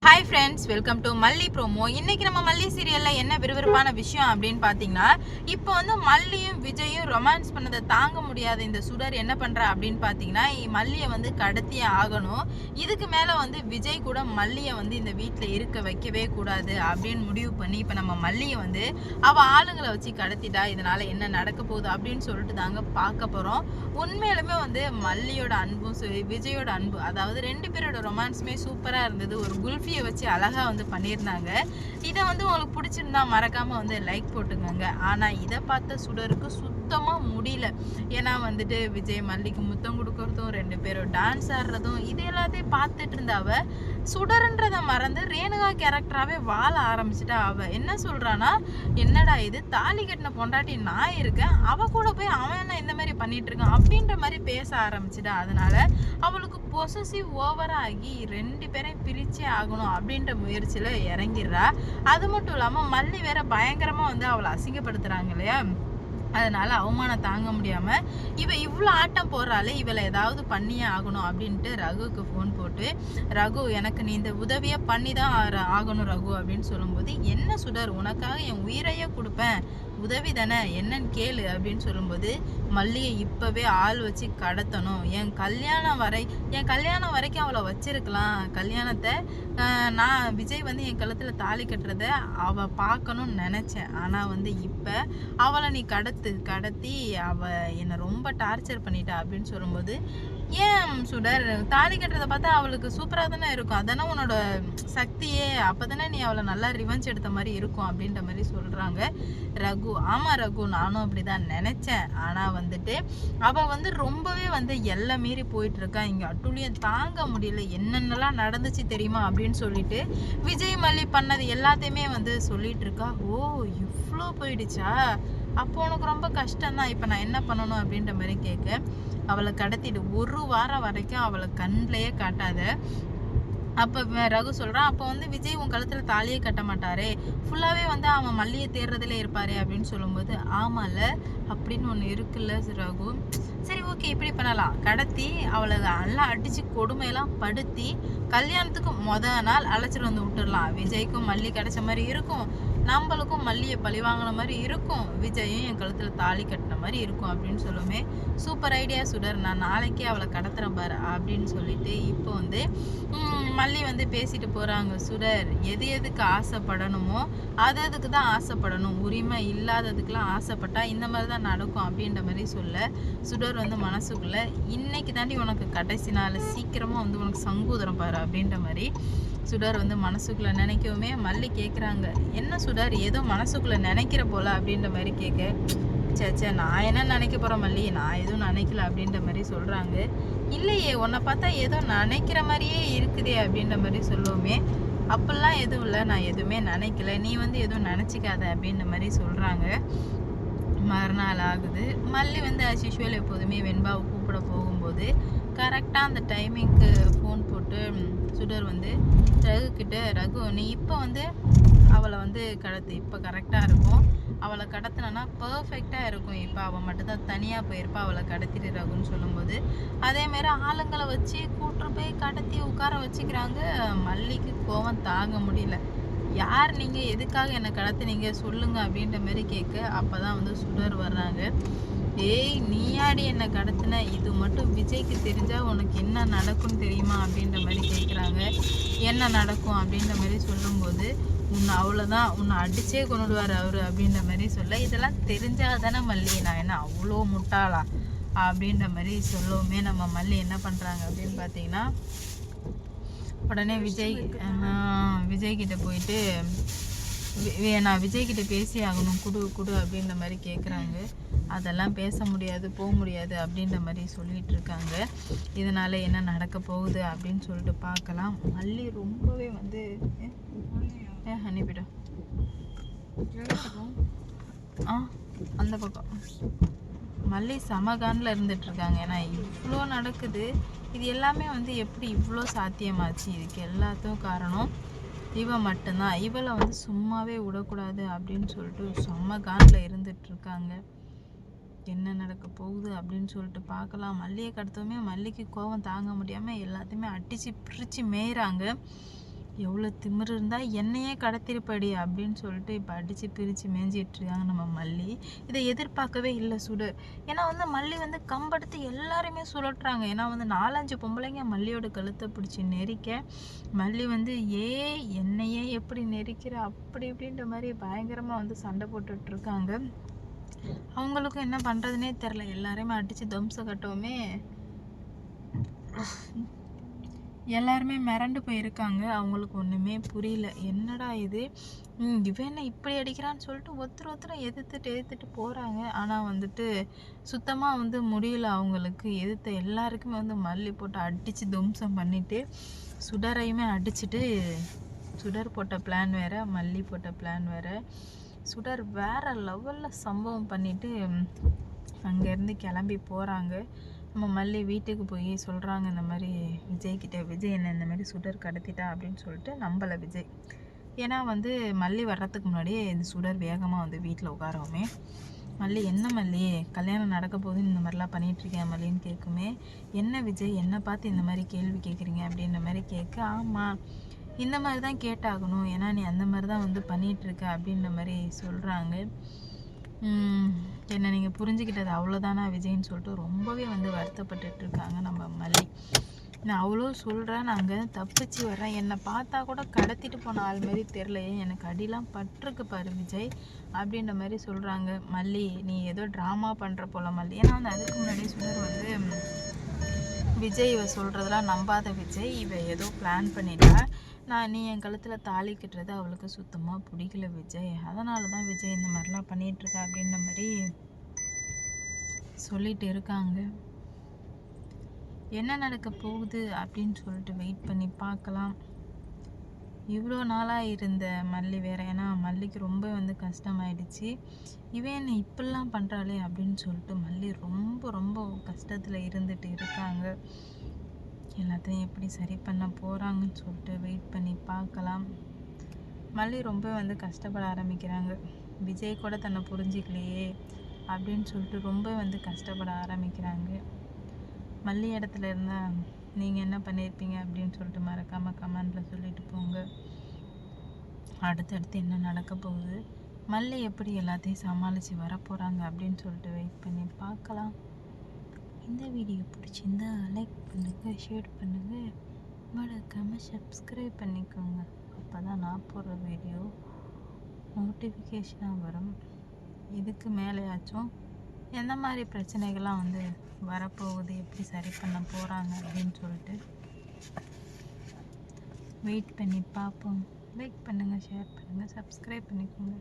Hi friends, welcome to மல்லி promo. இன்னைக்கு நம்ம மல்லி சீரியல்ல என்ன விறுவிறுப்பான விஷயம் அப்படின்னு பார்த்தீங்கன்னா, இப்போ வந்து மல்லியும் விஜயும் ரொமான்ஸ் பண்ணதை தாங்க முடியாத இந்த சுடர் என்ன பண்றா அப்படின்னு பார்த்தீங்கன்னா, மல்லியை வந்து கடத்தியே ஆகணும். இதுக்கு மேலே வந்து விஜய் கூட மல்லியை வந்து இந்த வீட்டில் இருக்க வைக்கவே கூடாது அப்படின்னு முடிவு பண்ணி இப்போ நம்ம மல்லியை வந்து அவள் ஆளுங்களை வச்சு கடத்திட்டா. இதனால என்ன நடக்க போகுது அப்படின்னு சொல்லிட்டு தாங்க பார்க்க போகிறோம். உண்மையிலுமே வந்து மல்லியோட அன்பும் விஜயோட அன்பு, அதாவது ரெண்டு பேரோட ரொமான்ஸுமே சூப்பராக இருந்தது. ஒரு குல்ஃபி வச்சு அழகா வந்து பண்ணியிருந்தாங்க. இதை வந்து உங்களுக்கு பிடிச்சிருந்தா மறக்காம வந்து லைக் போட்டுங்க. ஆனா இதை பார்த்த சுடருக்கு சுத்தமா முடியல. ஏன்னா வந்துட்டு விஜய் மல்லிக்கு முத்தம் கொடுக்கறதும், ரெண்டு பேரும் டான்ஸ் ஆடுறதும், இது எல்லாத்தையும் பார்த்துட்டு இருந்தாவ சுடர்ன்றதை மறந்து ரேணுகா கேரக்டராகவே வாழ ஆரம்பிச்சுட்டா. அவ என்ன சொல்றானா, என்னடா இது, தாலி கட்டின பொண்டாட்டி நான் இருக்கேன், அவ கூட போய் அவன் என்ன இந்த மாதிரி பண்ணிட்டு இருக்கான் அப்படின்ற மாதிரி பேச ஆரம்பிச்சுட்டா. அதனால அவளுக்கு பொசசிவ் ஓவரா ஆகி ரெண்டு பேரையும் பிரிச்சே ஆகணும் அப்படின்ற முயற்சியில இறங்கிடுறா. அது மட்டும் இல்லாம மல்லி வேற பயங்கரமா வந்து அவளை அசிங்கப்படுத்துறாங்க இல்லையா. அதனால அவமானம் தாங்க முடியாம இவ இவ்வளோ ஆட்டம் போடுறாளே, இவளை ஏதாவது பண்ணியே ஆகணும் அப்படின்ட்டு ரகுவுக்கு ஃபோன் போட்டு, ரகு எனக்கு நீ இந்த உதவியை பண்ணி தான் ஆகணும் ரகு அப்படின்னு சொல்லும்போது, என்ன சுடர், உனக்காக என் உயிரையே கொடுப்பேன், உதவி தானே, என்னன்னு கேளு அப்படின்னு சொல்லும்போது, மல்லியை இப்போவே ஆள் வச்சு கடத்தணும், என் கல்யாணம் வரைக்கும் அவளை வச்சிருக்கலாம். கல்யாணத்தை நான் விஜய் வந்து என் கழுத்தில் தாலி கட்டுறத அவள் பார்க்கணும்னு நினச்சேன். ஆனால் வந்து இப்போ அவளை நீ கடத்தி என்னை ரொம்ப டார்ச்சர் பண்ணிட்டா அப்படின்னு சொல்லும்போது, ஏன் சுடர், தாலி கட்டுறதை பார்த்தா அவளுக்கு சூப்பராக தானே இருக்கும், அதானே உன்னோட சக்தியே, அப்போ தானே நீ அவளை நல்லா ரிவெஞ்ச் எடுத்த மாதிரி இருக்கும் அப்படின்ற மாதிரி சொல்கிறாங்க ரகு. ஆமாம் ரகு, நானும் அப்படி தான் நினச்சேன். ஆனால் வந்துட்டு அவள் வந்து ரொம்பவே வந்து எல்லை மீறி போயிட்டுருக்கா. இங்கே அட்டுலியம் தாங்க முடியல, என்னென்னலாம் நடந்துச்சு தெரியுமா அப்படின்னு சொல்லிட்டு விஜய் மல்லி பண்ணது எல்லாத்தையுமே வந்து சொல்லிட்டு இருக்கா. ஓ, இவ்வளோ போயிடுச்சா, அப்போ உனக்கு ரொம்ப கஷ்டம்தான், இப்போ நான் என்ன பண்ணணும் அப்படின்ற மாதிரி கேட்க, அவளை கடத்திட்டு ஒரு வாரம் வரைக்கும் அவளை கண்ணிலேயே காட்டாத. அப்போ ரகு சொல்கிறான், அப்போ வந்து விஜய் உன் கழுத்தில் தாலியே கட்ட மாட்டாரே, ஃபுல்லாகவே வந்து அவன் மல்லியை தேடுறதுல இருப்பாரே அப்படின்னு சொல்லும்போது, ஆமால அப்படின்னு ஒன்று இருக்குல்ல ரகு, சரி ஓகே இப்படி பண்ணலாம், கடத்தி அவளை நல்லா அடித்து கொடுமையெல்லாம் படுத்தி கல்யாணத்துக்கு நாள் அழைச்சிட்டு வந்து விட்டுடலாம். விஜய்க்கும் மல்லி கிடைச்ச மாதிரி இருக்கும், நம்மளுக்கும் மல்லியை பழி வாங்கின மாதிரி இருக்கும், விஜயும் என் கழுத்தில் தாலி கட்டின மாதிரி இருக்கும் அப்படின்னு சொல்லுமே. சூப்பர் ஐடியா சுடர், நான் நாளைக்கே அவளை கடத்துறேன் பாரு அப்படின்னு சொல்லிட்டு இப்போ வந்து மல்லி வந்து பேசிட்டு போகிறாங்க. சுடர், எதுக்கு ஆசைப்படணுமோ அதுக்கு தான் ஆசைப்படணும், உரிமை இல்லாததுக்கெலாம் ஆசைப்பட்டா இந்த மாதிரி தான் நடக்கும் அப்படின்ற மாதிரி சொல்ல, சுடர் வந்து மனசுக்குள்ளே, இன்னைக்கு தாண்டி உனக்கு கடைசி நாள், சீக்கிரமாக வந்து உனக்கு சங்கூதரம் பாரு அப்படின்ற மாதிரி சுடர் வந்து மனசுக்குள்ளே நினைக்கவுமே மல்லி கேட்குறாங்க, என்ன சுடர் ஏதோ மனசுக்குள்ளே நினைக்கிற போல அப்படின்ற மாதிரி கேட்க, சேச்சே நான் என்ன நினைக்க போகிறேன் மல்லி, நான் எதுவும் நினைக்கல அப்படின்ற மாதிரி சொல்கிறாங்க. இல்லையே, உன்னை பார்த்தா ஏதோ நினைக்கிற மாதிரியே இருக்குதே அப்படின்ற மாதிரி சொல்லுவோமே, அப்படிலாம் எதுவும் இல்லை, நான் எதுவுமே நினைக்கல, நீ வந்து எதுவும் நினச்சிக்காத அப்படின்ற மாதிரி சொல்கிறாங்க. மறுநாள் ஆகுது. மல்லி வந்து ஆஸ் யூஷுவல் எப்போதுமே வெண்பாவை கூப்பிட போகும்போது கரெக்டாக அந்த டைமிங்க்கு ஃபோன் போட்டு சுடர் வந்து ரகு கிட்ட, ரகு நீ இப்போ வந்து அவளை வந்து கடத்து, இப்போ கரெக்டாக இருக்கும், அவளை கடத்தினா பர்ஃபெக்டாக இருக்கும், இப்போ அவள் மட்டும்தான் தனியாக போயிருப்பா, அவளை கடத்திட்டு ரகுன்னு சொல்லும்போது, அதேமாரி ஆளுங்களை வச்சு கூட்டு போய் கடத்தி உட்கார வச்சுக்கிறாங்க. மல்லிக்கு கோவம் தாங்க முடியல, யார் நீங்கள், எதுக்காக என்னை கடத்துனீங்க சொல்லுங்க அப்படின்ற மாதிரி கேட்க, அப்போ தான் வந்து சுடர் வர்றாங்க. ஏய் நீயாடி என்னை கடத்தின, இது மட்டும் விஜய்க்கு தெரிஞ்சால் உனக்கு என்ன நடக்கும்னு தெரியுமா அப்படின்ற மாதிரி கேட்குறாங்க. என்ன நடக்கும் அப்படின்ற மாதிரி சொல்லும்போது, உன்னை அவ்வளோதான், உன்னை அடிச்சே கொண்டுடுவார் அவர் அப்படின்ற மாதிரி சொல்ல, இதெல்லாம் தெரிஞ்சால் தானே மல்லி, நான் என்ன அவ்வளோ முட்டாளா அப்படின்ற மாதிரி சொல்லவுமே நம்ம மல்லி என்ன பண்ணுறாங்க அப்படின்னு பார்த்தீங்கன்னா, உடனே விஜய்கிட்ட போயிட்டு, நான் விஜய்கிட்ட பேசி ஆகணும், குடு அப்படின்ற மாதிரி கேட்குறாங்க. அதெல்லாம் பேச முடியாது, போக முடியாது அப்படின்ற மாதிரி சொல்லிட்டு இருக்காங்க. இதனால் என்ன நடக்க போகுது அப்படின்னு சொல்லிட்டு பார்க்கலாம். மல்லி ரொம்பவே வந்து அனுப்பிடும் அந்த பக்கம் மல்லி சமகானில் இருந்துகிட்ருக்காங்க. ஏன்னா இவ்வளோ நடக்குது, இது எல்லாமே வந்து எப்படி இவ்வளோ சாத்தியமாச்சு, இதுக்கு எல்லாத்துக்கும் காரணம் இவன் மட்டும்தான், இவளை வந்து சும்மாவே விடக்கூடாது அப்படின்னு சொல்லிட்டு சமகானில் இருந்துகிட்ருக்காங்க. என்ன நடக்க போகுது அப்படின்னு சொல்லிட்டு பார்க்கலாம். மல்லியை கடத்தவுமே மல்லிக்கு கோவம் தாங்க முடியாமல் எல்லாத்தையுமே அடித்து பிரித்து மேய்கிறாங்க. எவ்வளோ திமிரு இருந்தால் என்னையே கடத்திருப்படி அப்படின்னு சொல்லிட்டு இப்போ அடித்து பிரித்து மேய்ஞ்சிட்டு இருக்காங்க நம்ம மல்லி. இதை எதிர்பார்க்கவே இல்லை சுடர். ஏன்னா வந்து மல்லி வந்து கம்பெடுத்து எல்லாருமே சுழட்டுறாங்க. ஏன்னா வந்து 4-5 பொம்பளைங்க மல்லியோட கழுத்தை பிடிச்சி நெரிக்க, மல்லி வந்து என்னையே எப்படி நெரிக்கிற அப்படி இப்படின்ற மாதிரி பயங்கரமாக வந்து சண்டை போட்டுட்ருக்காங்க. அவங்களுக்கும் என்ன பண்ணுறதுனே தெரில. எல்லாரையுமே அடித்து தம்ச கட்டவுமே எல்லாருமே மிரண்டு போயிருக்காங்க. அவங்களுக்கு ஒன்றுமே புரியல. என்னடா இது, இவன் என்ன இப்படி அடிக்கிறான்னு சொல்லிட்டு ஒருத்தரை எதிர்த்துட்டு போகிறாங்க. ஆனால் வந்துட்டு சுத்தமாக வந்து முடியல அவங்களுக்கு. எதிர்த்த எல்லாருக்குமே வந்து மல்லி போட்டு அடித்து தும்சம் பண்ணிவிட்டு சுடரையுமே அடிச்சுட்டு, சுடர் போட்ட பிளான் வேறு, மல்லி போட்ட பிளான் வேறு. சுடர் வேறு லெவலில் சம்பவம் பண்ணிவிட்டு அங்கேருந்து கிளம்பி போகிறாங்க. நம்ம மல்லி வீட்டுக்கு போய் சொல்கிறாங்க இந்த மாதிரி விஜய்கிட்ட, விஜய் என்ன இந்த மாதிரி சுடர் கடத்திட்டா அப்படின்னு சொல்லிட்டு நம்பலை விஜய். ஏன்னா வந்து மல்லி வர்றதுக்கு முன்னாடியே இந்த சுடர் வேகமாக வந்து வீட்டில் உட்காரவுமே மல்லி, என்ன மல்லி கல்யாணம் நடக்க போகுதுன்னு இந்த மாதிரிலாம் பண்ணிகிட்ருக்கேன் மல்லின்னு கேட்குமே, என்ன விஜய் என்னை பார்த்து இந்த மாதிரி கேள்வி கேட்குறீங்க அப்படின்ற மாதிரி கேட்க, ஆமாம் இந்த மாதிரி தான் கேட்டாகணும், ஏன்னா நீ அந்த மாதிரி தான் வந்து பண்ணிகிட்ருக்க அப்படின்ற மாதிரி சொல்கிறாங்க. என்னை நீங்கள் புரிஞ்சுக்கிட்டது அவ்வளோதானா விஜய்ன்னு சொல்லிட்டு ரொம்பவே வந்து வருத்தப்பட்டுட்ருக்காங்க நம்ம மல்லி. நான் அவ்வளோ சொல்கிறேன், நான் அங்கே தப்பிச்சு வர்றேன், என்னை பார்த்தா கூட கடத்திட்டு போன ஆள் மாதிரி தெரிலையே, எனக்கு அடிலாம் பட்டிருக்கு பாரு விஜய் அப்படின்ற மாதிரி சொல்கிறாங்க. மல்லி நீ ஏதோ ட்ராமா பண்ணுற போல மல்லி. ஏன்னா வந்து அதுக்கு முன்னாடியே சுடர் வந்து விஜய் இவ சொல்கிறதெல்லாம் நம்பாத விஜய், இவ ஏதோ பிளான் பண்ணிட்டா, நீ என் கழுத்தில் தாலி கட்டுறது அவளுக்கு சுத்தமாக பிடிக்கல விஜய், அதனால தான் விஜய் இந்த மாதிரிலாம் பண்ணிகிட்ருக்கா அப்படின்ற மாதிரி சொல்லிட்டு இருக்காங்க. என்ன நடக்க போகுது அப்படின்னு சொல்லிட்டு வெயிட் பண்ணி பார்க்கலாம். இவ்வளோ நாளாக இருந்த மல்லி வேறு, ஏன்னா மல்லிக்கு ரொம்ப வந்து கஷ்டமாயிடுச்சு. இவன் என்ன இப்படிலாம் பண்ணுறாளே அப்படின்னு சொல்லிட்டு மல்லி ரொம்ப ரொம்ப கஷ்டத்தில் இருந்துட்டு இருக்காங்க. எல்லாத்தையும் எப்படி சரி பண்ண போகிறாங்கன்னு சொல்லிட்டு வெயிட் பண்ணி பார்க்கலாம். மல்லி ரொம்ப வந்து கஷ்டப்பட ஆரம்பிக்கிறாங்க. விஜய் கூட தன்னை புரிஞ்சிக்கலையே அப்படின்னு சொல்லிட்டு ரொம்ப வந்து கஷ்டப்பட ஆரம்பிக்கிறாங்க. மல்லி இடத்துல இருந்தால் நீங்கள் என்ன பண்ணியிருப்பீங்க அப்படின்னு சொல்லிட்டு மறக்காமல் கமெண்டில் சொல்லிட்டு போங்க. அடுத்தடுத்து என்ன நடக்க போகுது, மல்லி எப்படி எல்லாத்தையும் சமாளித்து வரப்போகிறாங்க அப்படின்னு சொல்லிட்டு வெயிட் பண்ணி பார்க்கலாம். இந்த வீடியோ பிடிச்சிருந்தா லைக் பண்ணுங்கள், ஷேர் பண்ணுங்கள், மறக்காமல் சப்ஸ்கிரைப் பண்ணிக்கோங்க. அப்போ தான் நான் போடுற வீடியோ நோட்டிஃபிகேஷனாக வரும். இதுக்கு மேலேயாச்சும் எந்த மாதிரி பிரச்சனைகள்லாம் வந்து வரப்போகுது, எப்படி சரி பண்ண போகிறாங்க அப்படின்னு சொல்லிட்டு வெயிட் பண்ணி பார்ப்போம். லைக் பண்ணுங்கள், ஷேர் பண்ணுங்கள், சப்ஸ்கிரைப் பண்ணிக்கோங்க.